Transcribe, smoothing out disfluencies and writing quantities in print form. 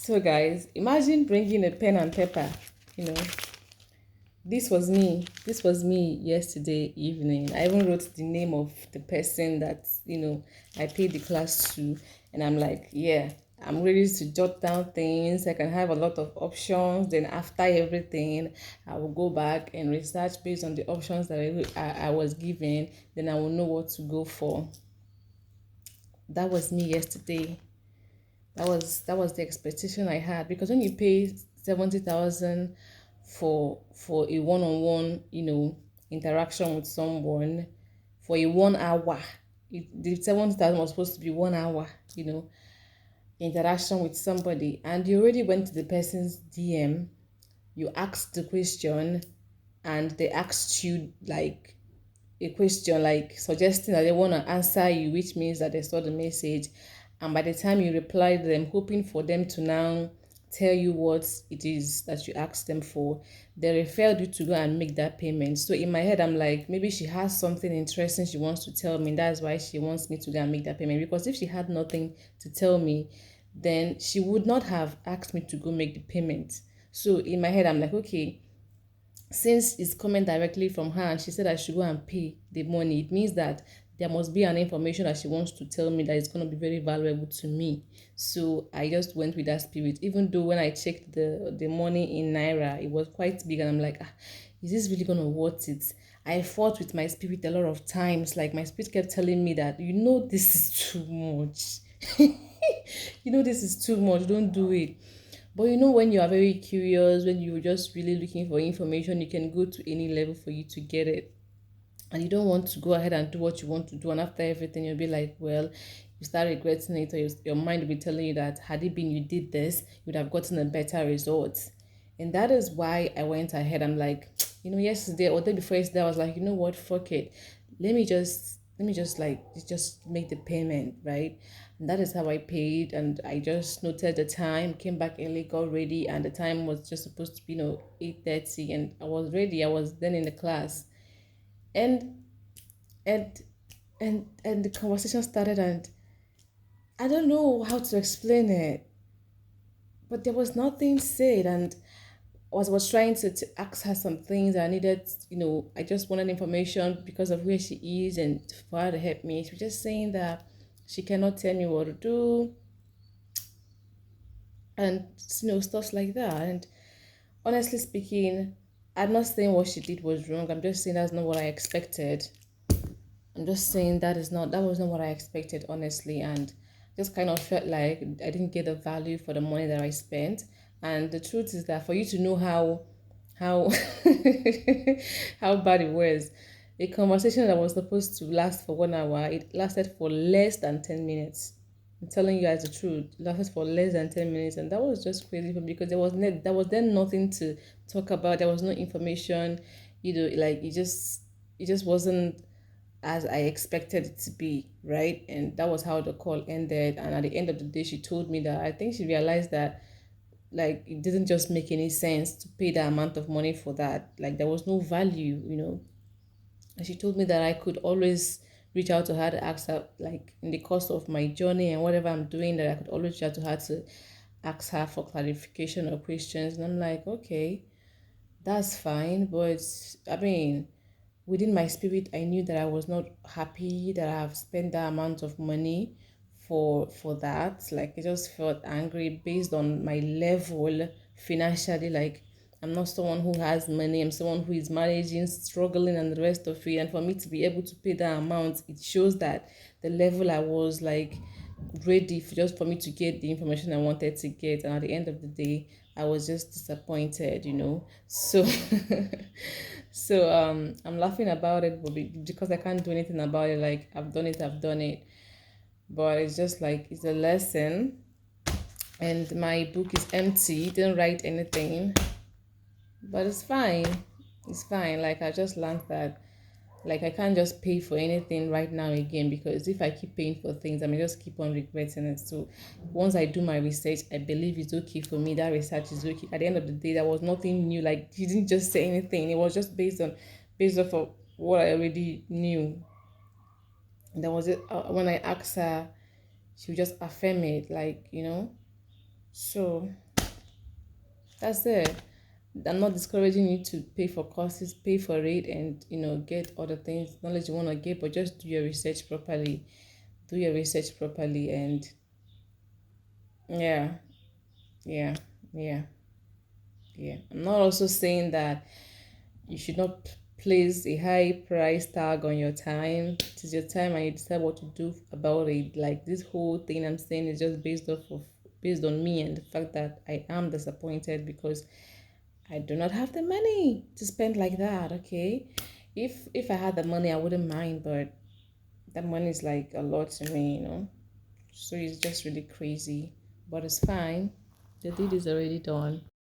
So, guys, imagine bringing a pen and paper. You know, this was me. This was me yesterday evening. I even wrote the name of the person that, I paid the class to. And I'm like, yeah, I'm ready to jot down things. I can have a lot of options. Then, after everything, I will go back and research based on the options that I was given. Then, I will know what to go for. That was me yesterday. That was the expectation I had, because when you pay 70,000 for a one-on-one, interaction with someone for a 1 hour, the 70,000 was supposed to be 1 hour, interaction with somebody, and you already went to the person's DM, you asked the question, and they asked you like a question, like suggesting that they want to answer you, which means that they saw the message. And by the time you reply to them, hoping for them to now tell you what it is that you asked them for, they referred you to go and make that payment. So in my head, I'm like, maybe she has something interesting she wants to tell me. That's why she wants me to go and make that payment. Because if she had nothing to tell me, then she would not have asked me to go make the payment. So in my head, I'm like, okay, since it's coming directly from her and she said I should go and pay the money, it means that there must be an information that she wants to tell me that is going to be very valuable to me. So I just went with that spirit, even though when I checked the money in naira, it was quite big, and I'm like, is this really going to worth it? I fought with my spirit a lot of times. Like, my spirit kept telling me that, this is too much. This is too much, don't do it. But when you are very curious, when you're just really looking for information, you can go to any level for you to get it. And you don't want to go ahead and do what you want to do. And after everything, you'll be like, well, you start regretting it, or your mind will be telling you that had it been you did this, you would have gotten a better result. And that is why I went ahead. I'm like, yesterday or the day before yesterday, I was like, you know what, fuck it. Let me just like just make the payment, right? And that is how I paid. And I just noted the time, came back early, got ready, and the time was just supposed to be 8:30, and I was ready. I was then in the class, and and and the conversation started, and I don't know how to explain it, but there was nothing said. And was trying to ask her some things I needed. I just wanted information because of where she is and for her to help me. She was just saying that she cannot tell me what to do, and stuff like that. And honestly speaking, I'm not saying what she did was wrong. I'm just saying that's not what I expected. I'm just saying that was not what I expected, honestly. And just kind of felt like I didn't get the value for the money that I spent. And the truth is that for you to know how how bad it was, a conversation that was supposed to last for 1 hour, it lasted for less than 10 minutes. I'm telling you guys the truth, it lasted for less than 10 minutes, and that was just crazy for me, because there was then nothing to talk about. There was no information, like it just wasn't as I expected it to be, right? And that was how the call ended. And at the end of the day, she told me that I think she realized that, like, it didn't just make any sense to pay that amount of money for that. Like, there was no value. And she told me that I could always reach out to her to ask her, like, in the course of my journey and whatever I'm doing, that I could always reach out to her to ask her for clarification or questions. And I'm like, okay, that's fine. But I mean, within my spirit, I knew that I was not happy that I have spent that amount of money for that. Like, I just felt angry based on my level financially. Like, I'm not someone who has money. I'm someone who is managing, struggling, and the rest of it. And for me to be able to pay that amount, it shows that the level I was like ready for, just for me to get the information I wanted to get. And at the end of the day, I was just disappointed. So I'm laughing about it, but because I can't do anything about it. Like, I've done it. But it's just like, it's a lesson, and my book is empty, didn't write anything. But it's fine. Like, I just learned that, like, I can't just pay for anything right now again, because if I keep paying for things, I may just keep on regretting it. So once I do my research, I believe it's okay for me. That research is okay. At the end of the day, there was nothing new. Like, he didn't just say anything. It was just based off of what I already knew. There was it when I asked her, she would just affirm it, like, So that's it. I'm not discouraging you to pay for courses, pay for it, and get other things, knowledge you want to get, but just do your research properly. Do your research properly, and yeah, yeah, yeah, yeah. I'm not also saying that you should not place a high price tag on your time. It is your time, and you decide what to do about it. Like this whole thing I'm saying is just based on me and the fact that I am disappointed because I do not have the money to spend like that. Okay, if I had the money, I wouldn't mind, but that money is like a lot to me. So it's just really crazy, but it's fine. The deed is already done.